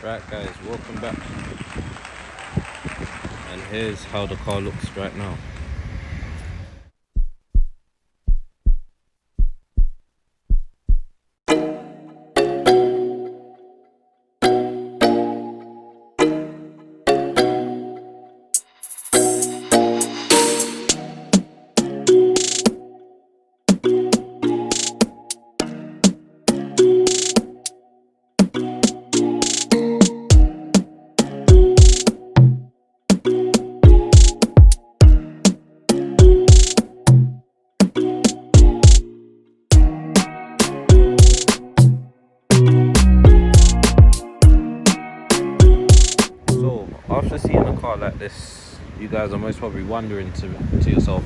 Right guys, welcome back. And here's how the car looks right now. So after seeing a car like this, you guys are most probably wondering to yourself,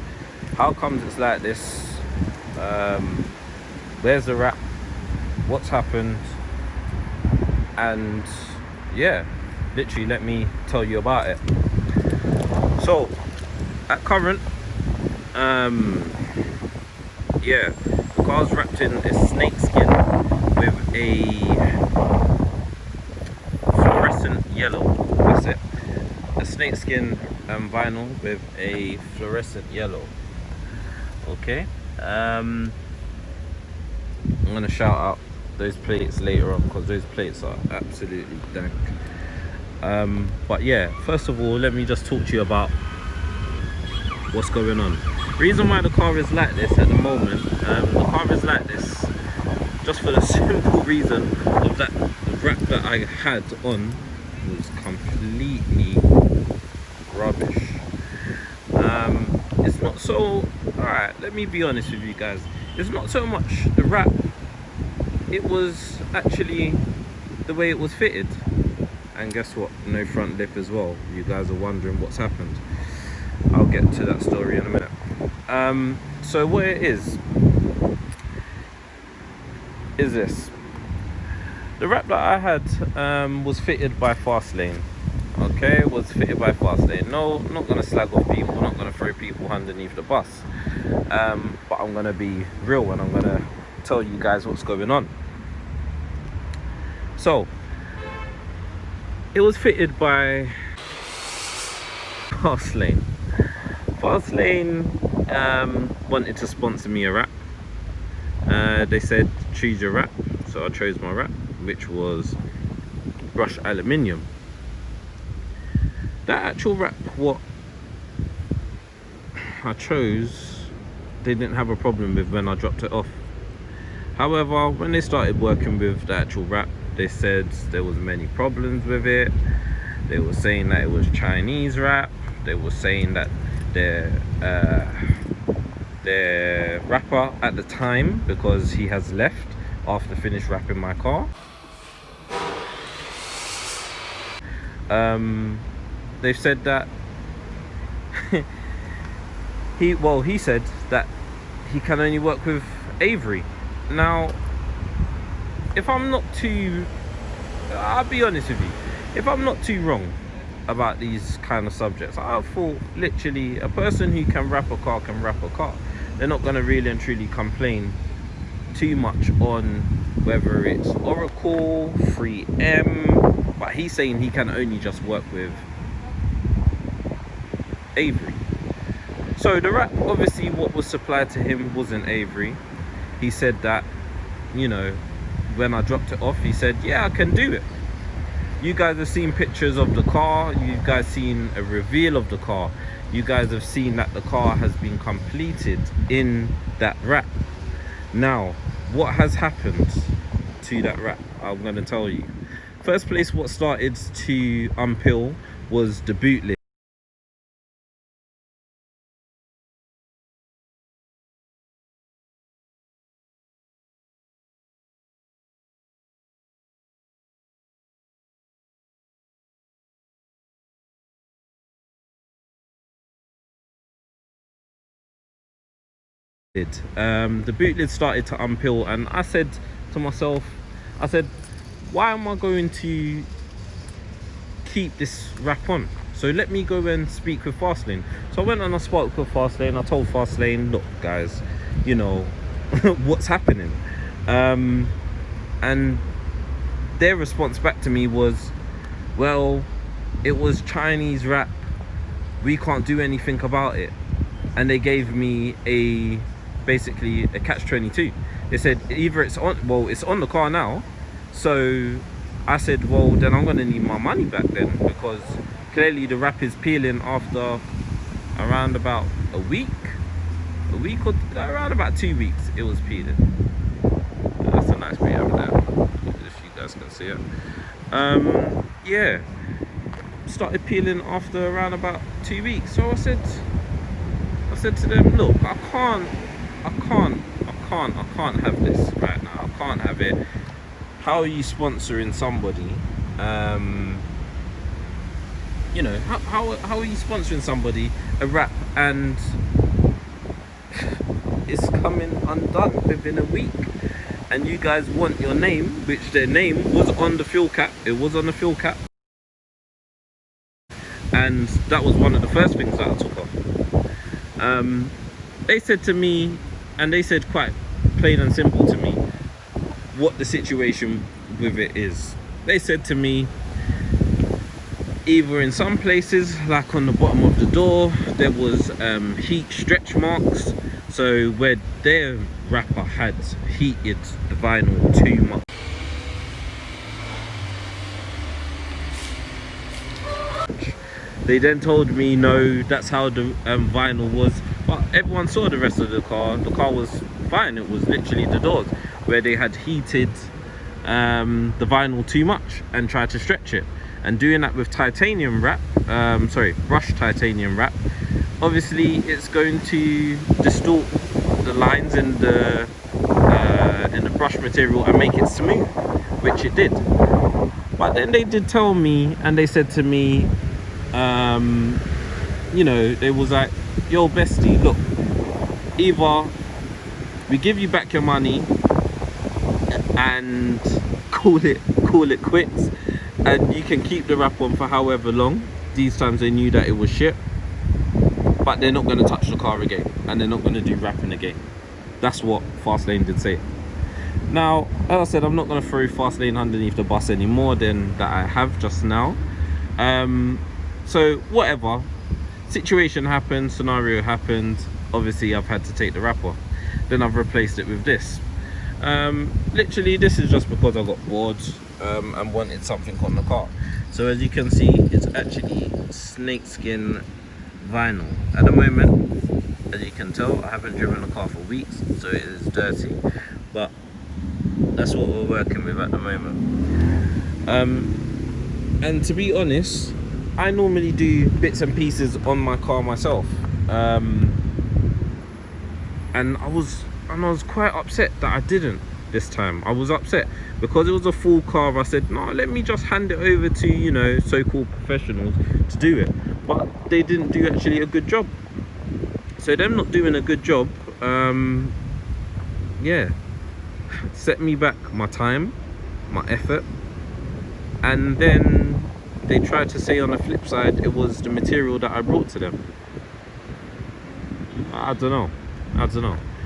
how comes it's like this? Where's the wrap? What's happened? And yeah, literally let me tell you about it. So at current, yeah, the car's wrapped in a snake skin with a fluorescent yellow. That's it. A snakeskin vinyl with a fluorescent yellow. Okay. I'm gonna shout out those plates later on because those plates are absolutely dank. But yeah, first of all, let me just talk to you about what's going on. Reason why the car is like this at the moment, the car is like this just for the simple reason of that the wrap that I had on was completely rubbish. It's not so, alright, let me be honest with you guys, it's not so much the wrap, it was actually the way it was fitted. And guess what, no front lip as well. You guys are wondering what's happened. I'll get to that story in a minute. So what it is this. The wrap that I had was fitted by Fastlane. Okay, it was fitted by Fastlane. No, I'm not gonna slag off people, not gonna throw people underneath the bus. But I'm gonna be real and I'm gonna tell you guys what's going on. So it was fitted by Fastlane. Fastlane wanted to sponsor me a wrap. They said choose your wrap, so I chose my wrap, which was brushed aluminium. That actual wrap what I chose, they didn't have a problem with when I dropped it off. However, when they started working with the actual wrap, they said there was many problems with it. They were saying that it was Chinese wrap. They were saying that their wrapper at the time, because he has left after finished wrapping my car, they've said that he said that he can only work with Avery. Now, if I'm not too, I'll be honest with you, if I'm not too wrong about these kind of subjects, I thought literally a person who can wrap a car can wrap a car. They're not going to really and truly complain too much on whether it's Oracle, 3M, but he's saying he can only just work with Avery. So the wrap, obviously what was supplied to him wasn't Avery. He said that, you know, when I dropped it off, he said, yeah, I can do it. You guys have seen pictures of the car, you guys seen a reveal of the car, you guys have seen that the car has been completed in that wrap. Now, what has happened to that wrap? I'm going to tell you. First place, what started to unpeel was the boot lid. The boot lid started to unpeel, and I said to myself, I said, why am I going to keep this wrap on? So let me go and speak with Fastlane. So I went and I spoke with Fastlane. I told Fastlane, look guys, you know, what's happening? And their response back to me was, Well, it was Chinese rap. We can't do anything about it. And they gave me basically a catch-22. They said either it's on the car now. So I said, well, then I'm gonna need my money back then, because clearly the wrap is peeling after around about a week or around about 2 weeks it was peeling. That's a nice bit over there, if you guys can see it. Yeah, started peeling after around about 2 weeks. So I said to them, look, I can't have this right now. I can't have it. How are you sponsoring somebody? You know, how are you sponsoring somebody a wrap and it's coming undone within a week? And you guys want your name, which their name was on the fuel cap. It was on the fuel cap. And that was one of the first things that I took off. They said to me, and they said quite plain and simple to me, what the situation with it is. They said to me, either in some places, like on the bottom of the door, there was heat stretch marks. So where their wrapper had heated the vinyl too much. They then told me no, that's how the vinyl was. But everyone saw the rest of the car. The car was fine. It was literally the doors where they had heated the vinyl too much and tried to stretch it. And doing that with titanium wrap, brushed titanium wrap, obviously it's going to distort the lines in the brush material and make it smooth, which it did. But then they did tell me, and they said to me, you know, they was like, yo bestie, look, either we give you back your money and call it quits, and you can keep the wrap on for however long. These times they knew that it was shit, but they're not going to touch the car again, and they're not going to do wrapping again. That's what Fastlane did say. Now, as I said, I'm not going to throw Fastlane underneath the bus any more than that I have just now. So whatever, situation happened, scenario happened, obviously I've had to take the wrap off. Then I've replaced it with this. Literally this is just because I got bored and wanted something on the car. So as you can see, it's actually snakeskin vinyl. At the moment, as you can tell, I haven't driven the car for weeks, so it is dirty, but that's what we're working with at the moment. And to be honest, I normally do bits and pieces on my car myself, and I was quite upset that I didn't this time. I was upset because it was a full car. I said, no, let me just hand it over to, you know, so-called professionals to do it, but they didn't do actually a good job. So them not doing a good job, yeah, set me back my time, my effort. And then they tried to say on the flip side it was the material that I brought to them. I don't know.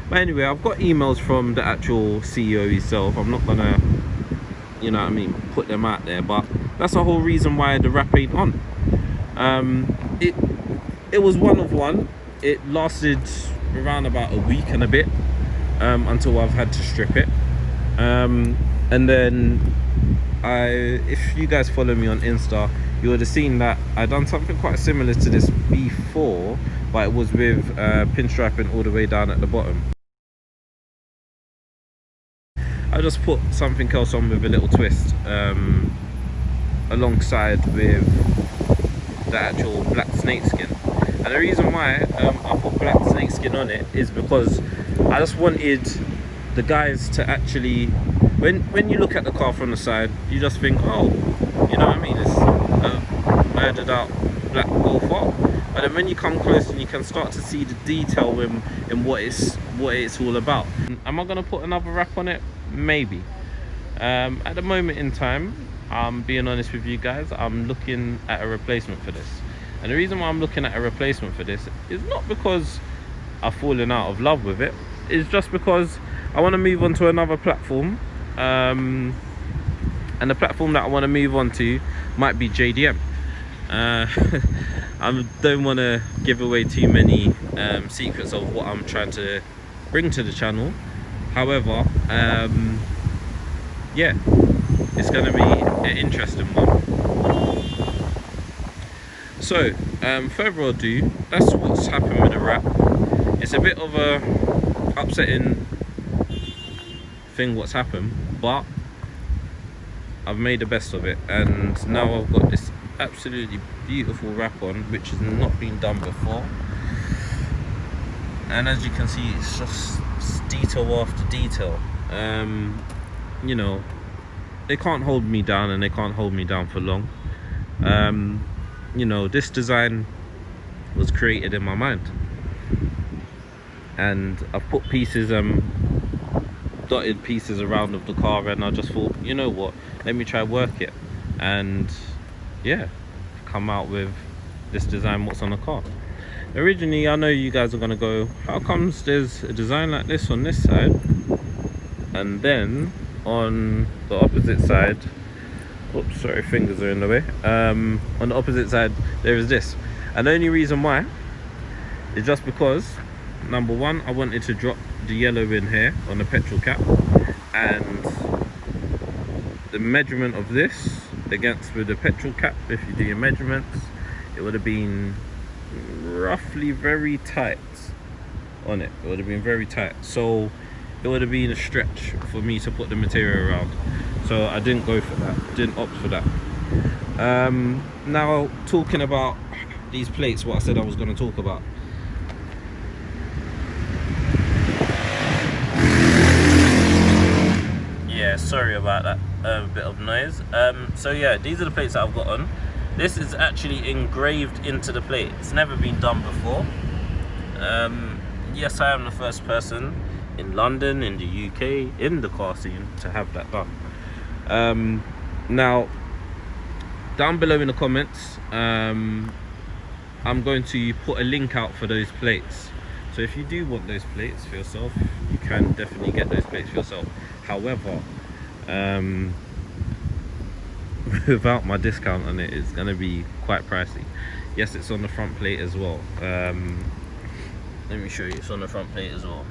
But anyway, I've got emails from the actual CEO himself. I'm not gonna, you know what I mean, put them out there, but that's the whole reason why the wrap ain't on. It was one of one. It lasted around about a week and a bit, until I've had to strip it. And then if you guys follow me on Insta, you would have seen that I done something quite similar to this before, but it was with pinstriping all the way down at the bottom. I just put something else on with a little twist, alongside with the actual black snakeskin. And the reason why I put black snakeskin on it is because I just wanted the guys to actually, when you look at the car from the side, you just think, oh, you know what I mean, it's a murdered out black Golf R. But then when you come close and you can start to see the detail in what it's all about. Am I gonna put another wrap on it? Maybe. At the moment in time, I'm being honest with you guys, I'm looking at a replacement for this. And the reason why I'm looking at a replacement for this is not because I've fallen out of love with it. It's just because I want to move on to another platform. And the platform that I want to move on to might be JDM. I don't want to give away too many secrets of what I'm trying to bring to the channel. However, yeah, it's going to be an interesting one. So, further ado, that's what's happened with the wrap. It's a bit of a upsetting thing what's happened, but I've made the best of it, and now I've got this absolutely beautiful wrap on, which has not been done before. And as you can see, it's just detail after detail. You know, they can't hold me down, and they can't hold me down for long. You know, this design was created in my mind, and I've put pieces, dotted pieces around of the car, and I just thought, you know what, let me try work it, and yeah, come out with this design what's on the car. Originally, I know you guys are gonna go, how comes there's a design like this on this side, and then on the opposite side, oops, sorry, fingers are in the way, on the opposite side there is this. And the only reason why is just because, number one, I wanted to drop the yellow in here on the petrol cap, and the measurement of this against with the petrol cap, if you do your measurements, it would have been roughly very tight on it. It would have been very tight, so it would have been a stretch for me to put the material around, so I didn't go for that, didn't opt for that. Now, talking about these plates, what I said I was going to talk about. Yeah, sorry about that bit of noise. So yeah, these are the plates that I've got on. This is actually engraved into the plate. It's never been done before. Yes, I am the first person in London, in the UK, in the car scene to have that done. Now, down below in the comments, I'm going to put a link out for those plates. So if you do want those plates for yourself, you can definitely get those plates for yourself. However, without my discount on it, it's going to be quite pricey. Yes, it's on the front plate as well. Let me show you, it's on the front plate as well,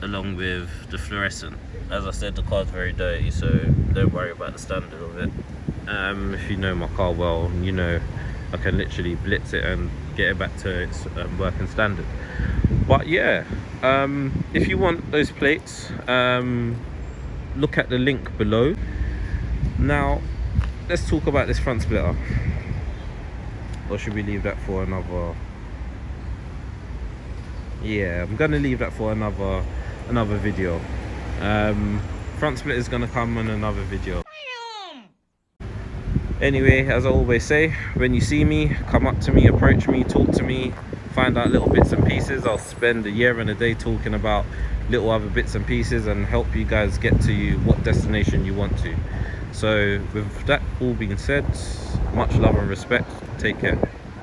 along with the fluorescent. As I said, the car's very dirty, so don't worry about the standard of it. If you know my car well, you know I can literally blitz it and get it back to its working standard. But yeah, if you want those plates, look at the link below. Now, let's talk about this front splitter. Or should we leave that for another? Yeah, I'm gonna leave that for another video. Front splitter is gonna come in another video. Anyway, as I always say, when you see me, come up to me, approach me, talk to me, find out little bits and pieces. I'll spend a year and a day talking about little other bits and pieces and help you guys get to what destination you want to. So with that all being said, much love and respect. Take care.